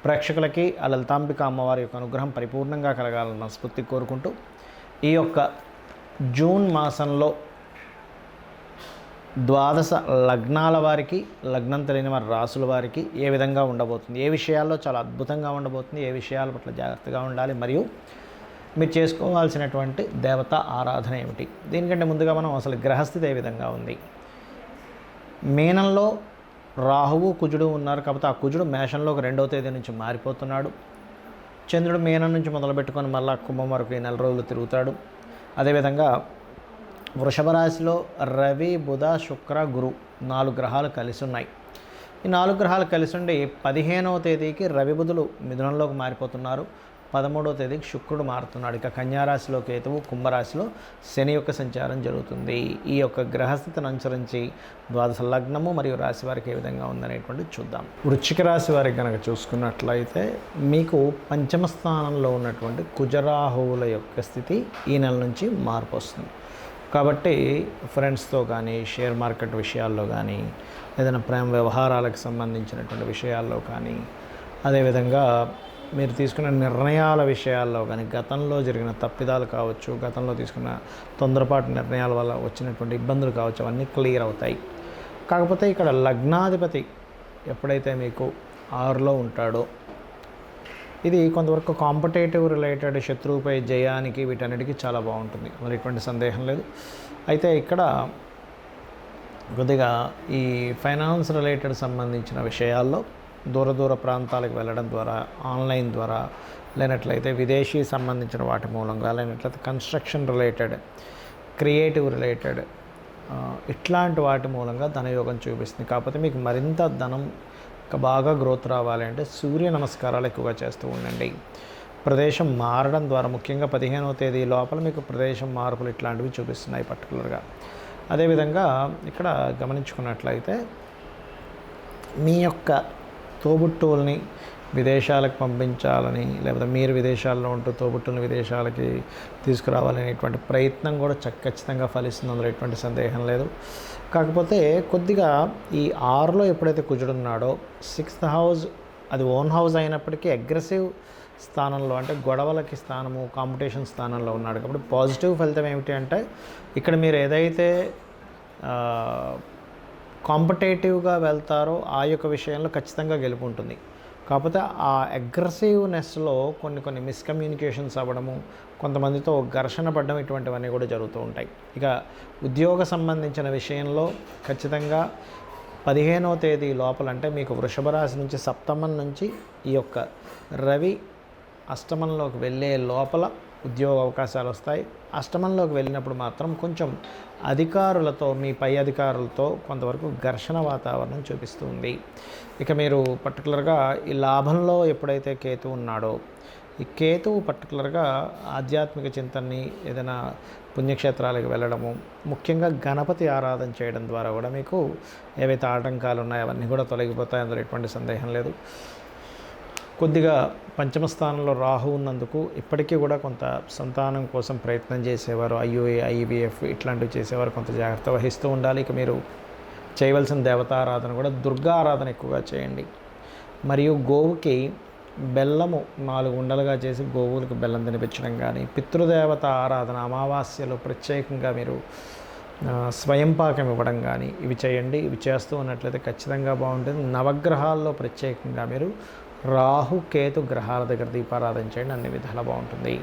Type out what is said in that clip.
ప్రేక్షకులకి ఆ లలితాంబిక అమ్మవారి యొక్క అనుగ్రహం పరిపూర్ణంగా కలగాలని మనస్ఫూర్తి కోరుకుంటూ, ఈ యొక్క జూన్ మాసంలో ద్వాదశ లగ్నాల వారికి, లగ్నం తెలియని వారి రాసుల వారికి ఏ విధంగా ఉండబోతుంది, ఏ విషయాల్లో చాలా అద్భుతంగా ఉండబోతుంది, ఏ విషయాల పట్ల జాగ్రత్తగా ఉండాలి, మరియు మీరు చేసుకోవాల్సినటువంటి దేవతా ఆరాధన ఏమిటి. దీనికంటే ముందుగా మనం అసలు గ్రహస్థితి ఏ విధంగా ఉంది. మీనంలో రాహువు కుజుడు ఉన్నారు కాబట్టి ఆ కుజుడు మేషంలోకి 2వ తేదీ నుంచి మారిపోతున్నాడు. చంద్రుడు మీనం నుంచి మొదలుపెట్టుకొని మళ్ళా కుంభం వరకు ఈ 4 రోజులు తిరుగుతాడు. అదేవిధంగా వృషభ రాశిలో రవి, బుధ, శుక్ర, గురు 4 గ్రహాలు కలిసి ఉన్నాయి. ఈ 4 గ్రహాలు కలిసి ఉండి 15వ తేదీకి రవి, బుధులు మిథునంలోకి మారిపోతున్నారు. 13వ తేదీకి శుక్రుడు మారుతున్నాడు. ఇక కన్యారాశిలో కేతువు, కుంభరాశిలో శని యొక్క సంచారం జరుగుతుంది. ఈ యొక్క గ్రహస్థితిని అనుసరించి ద్వాదశ లగ్నము మరియు రాశి వారికి ఏ విధంగా ఉందనేటువంటిది చూద్దాం. వృశ్చిక రాశి వారికి కనుక చూసుకున్నట్లయితే మీకు పంచమ స్థానంలో ఉన్నటువంటి కుజరాహువుల యొక్క స్థితి ఈ నెల నుంచి మార్పు వస్తుంది. కాబట్టి ఫ్రెండ్స్తో కానీ, షేర్ మార్కెట్ విషయాల్లో కానీ, ఏదైనా ప్రేమ వ్యవహారాలకు సంబంధించినటువంటి విషయాల్లో కానీ, అదేవిధంగా మీరు తీసుకున్న నిర్ణయాల విషయాల్లో కానీ, గతంలో జరిగిన తప్పిదాలు కావచ్చు, గతంలో తీసుకున్న తొందరపాటు నిర్ణయాల వల్ల వచ్చినటువంటి ఇబ్బందులు కావచ్చు, అవన్నీ క్లియర్ అవుతాయి. కాకపోతే ఇక్కడ లగ్నాధిపతి ఎప్పుడైతే మీకు 6లో ఉంటాడో, ఇది కొంతవరకు కాంపిటేటివ్ రిలేటెడ్, శత్రువుపై జయానికి, వీటన్నిటికీ చాలా బాగుంటుంది, మరి ఎటువంటి సందేహం లేదు. అయితే ఇక్కడ కొద్దిగా ఈ ఫైనాన్స్ రిలేటెడ్ సంబంధించిన విషయాల్లో దూర ప్రాంతాలకు వెళ్ళడం ద్వారా, ఆన్లైన్ ద్వారా, లేనట్లయితే విదేశీ సంబంధించిన వాటి మూలంగా, లేనట్లయితే కన్స్ట్రక్షన్ రిలేటెడ్, క్రియేటివ్ రిలేటెడ్ ఇట్లాంటి వాటి మూలంగా ధనయోగం చూపిస్తుంది. కాకపోతే మీకు మరింత ధనం బాగా గ్రోత్ రావాలి అంటే సూర్య నమస్కారాలు ఎక్కువగా చేస్తూ ఉండండి. ప్రదేశం మారడం ద్వారా, ముఖ్యంగా 15వ తేదీ లోపల మీకు ప్రదేశం మార్పులు ఇట్లాంటివి చూపిస్తున్నాయి పర్టికులర్గా. అదేవిధంగా ఇక్కడ గమనించుకున్నట్లయితే మీ యొక్క తోబుట్టువుల్ని విదేశాలకు పంపించాలని, లేకపోతే మీరు విదేశాల్లో ఉంటూ తోబుట్టువుని విదేశాలకి తీసుకురావాలనేటువంటి ప్రయత్నం కూడా ఖచ్చితంగా ఫలిస్తుంది, అందులో ఎటువంటి సందేహం లేదు. కాకపోతే కొద్దిగా ఈ 6లో ఎప్పుడైతే కుజుడున్నాడో 6th హౌస్ అది ఓన్ హౌస్ అయినప్పటికీ అగ్రెసివ్ స్థానంలో, అంటే గొడవలకి స్థానము, కాంపిటీషన్ స్థానంలో ఉన్నాడు. కాబట్టి పాజిటివ్ ఫలితం ఏమిటి అంటే, ఇక్కడ మీరు ఏదైతే కాంపిటేటివ్గా వెళ్తారో ఆ యొక్క విషయంలో ఖచ్చితంగా గెలుపు ఉంటుంది. కాకపోతే ఆ అగ్రెసివ్నెస్లో కొన్ని మిస్కమ్యూనికేషన్స్ అవ్వడము, కొంతమందితో ఘర్షణ పడడం, ఇటువంటివన్నీ కూడా జరుగుతూ ఉంటాయి. ఇక ఉద్యోగ సంబంధించిన విషయంలో ఖచ్చితంగా 15వ తేదీ లోపల, అంటే మీకు వృషభ రాశి నుంచి సప్తమం నుంచి ఈ యొక్క రవి అష్టమంలోకి వెళ్ళే లోపల ఉద్యోగ అవకాశాలు వస్తాయి. అష్టమంలోకి వెళ్ళినప్పుడు మాత్రం కొంచెం అధికారులతో, మీ పై అధికారులతో కొంతవరకు ఘర్షణ వాతావరణం చూపిస్తుంది. ఇక మీరు పర్టికులర్గా ఈ లాభంలో ఎప్పుడైతే కేతు ఉన్నాడో, ఈ కేతువు పర్టికులర్గా ఆధ్యాత్మిక చింతనని, ఏదైనా పుణ్యక్షేత్రాలకు వెళ్ళడము, ముఖ్యంగా గణపతి ఆరాధన చేయడం ద్వారా కూడా మీకు ఏవైతే ఆటంకాలు ఉన్నాయో అవన్నీ కూడా తొలగిపోతాయి, అందులో ఎటువంటి సందేహం లేదు. కొద్దిగా పంచమ స్థానంలో రాహు ఉన్నందుకు ఇప్పటికీ కూడా కొంత సంతానం కోసం ప్రయత్నం చేసేవారు, IUI, IVF ఇట్లాంటివి చేసేవారు కొంత జాగ్రత్త వహిస్తూ ఉండాలి. ఇక మీరు చేయవలసిన దేవతారాధన కూడా దుర్గా ఆరాధన ఎక్కువగా చేయండి. మరియు గోవుకి బెల్లము 4 ఉండలుగా చేసి గోవులకు బెల్లం తినిపించడం కానీ, పితృదేవత ఆరాధన అమావాస్యలో ప్రత్యేకంగా మీరు స్వయం పాకం ఇవ్వడం కానీ ఇవి చేయండి. ఇవి చేస్తూ ఉన్నట్లయితే ఖచ్చితంగా బాగుంటుంది. నవగ్రహాల్లో ప్రత్యేకంగా మీరు రాహు, కేతు గ్రహాల దగ్గర దీపారాధన చేయండి, అన్ని విధాలా బాగుంటుంది.